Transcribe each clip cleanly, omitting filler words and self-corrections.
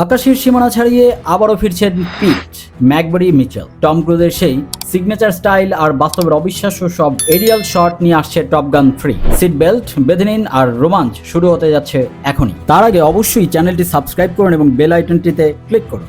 আকাশের সীমানা ছাড়িয়ে আবারও ফিরছেন পিট ম্যাকবারি মিচেল। টম ক্রুজের সেই সিগনেচার স্টাইল আর বাস্তবের অবিশ্বাস্য সব এরিয়াল শট নিয়ে আসছে টপ গান 3। সিট বেল্ট বেঁধে নিন আর রোমাঞ্চ শুরু হতে যাচ্ছে এখনই। তার আগে অবশ্যই চ্যানেলটি সাবস্ক্রাইব করুন এবং বেল আইকনটিতে ক্লিক করুন।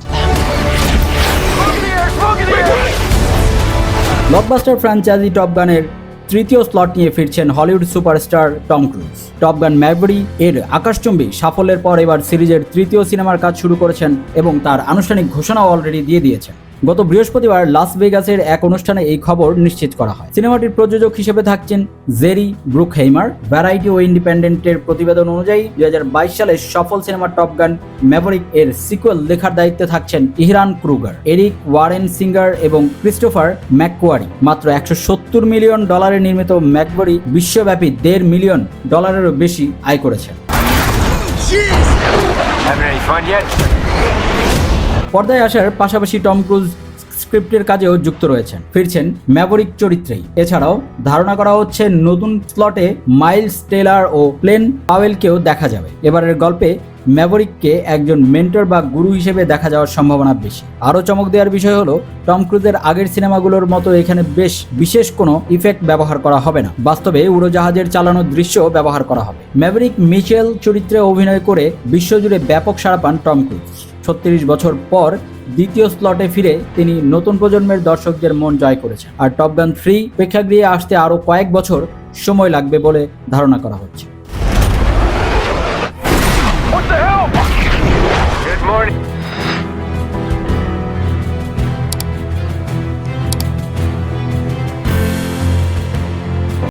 ব্লকবাস্টার ফ্র্যাঞ্চাইজি টপ গানের তৃতীয় স্লট নিয়ে ফিরছেন Hollywood superstar Tom Cruise. Top Gun Maverick এর আকাশচুম্বী সাফল্যের পর এবার সিরিজের তৃতীয় সিনেমার কাজ শুরু করেছেন এবং তার আনুষ্ঠানিক ঘোষণাও অলরেডি দিয়ে দিয়েছেন। গত বৃহস্পতিবার লাস ভেগাসের এক অনুষ্ঠানে এই খবর নিশ্চিত করা হয়। সিনেমাটির প্রযোজক হিসেবে থাকছেন জেরি ব্রুকহেইমার। ভ্যারাইটি ও ইন্ডিপেন্ডেন্টের প্রতিবেদন অনুযায়ী 2022 সালের সফল সিনেমা টপ গান ম্যাভেরিক এর সিকুয়েল লেখার দায়িত্বে থাকছেন ইহরান ক্রুগার, এরিক ওয়ারেন সিঙ্গার এবং ক্রিস্টোফার ম্যাককোয়ারি। মাত্র $170 মিলিয়ন নির্মিত ম্যাকবারি বিশ্বব্যাপী $1.5 মিলিয়ন বেশি আয় করেছেন। পর্দায় আসার পাশাপাশি টম ক্রুজ স্ক্রিপ্টের কাজেও যুক্ত রয়েছেন, ফিরছেন ম্যাভেরিক চরিত্রেই। এছাড়াও ধারণা করা হচ্ছে নতুন স্লটে মাইলস টেলার ও প্লেন পাওয়েলকেও দেখা যাবে। এবারের গল্পে ম্যাভেরিককে একজন মেন্টর বা গুরু হিসেবে দেখা যাওয়ার সম্ভাবনা বেশি। আরও চমক দেওয়ার বিষয় হলো টম ক্রুজের আগের সিনেমাগুলোর মতো এখানে বিশেষ কোনো ইফেক্ট ব্যবহার করা হবে না। বাস্তবে উড়োজাহাজের চালানোর দৃশ্য ব্যবহার করা হবে। ম্যাভেরিক মিচেল চরিত্রে অভিনয় করে বিশ্বজুড়ে ব্যাপক সাড়া পান টম ক্রুজ। 36 বছর পর দ্বিতীয় স্লটে ফিরে তিনি নতুন প্রজন্মের দর্শকদের মন জয় করেছেন। আর টপ গান 3 প্রেক্ষাগৃহে আসতে আরও কয়েক বছর সময় লাগবে বলে ধারণা করা হচ্ছে। Good morning.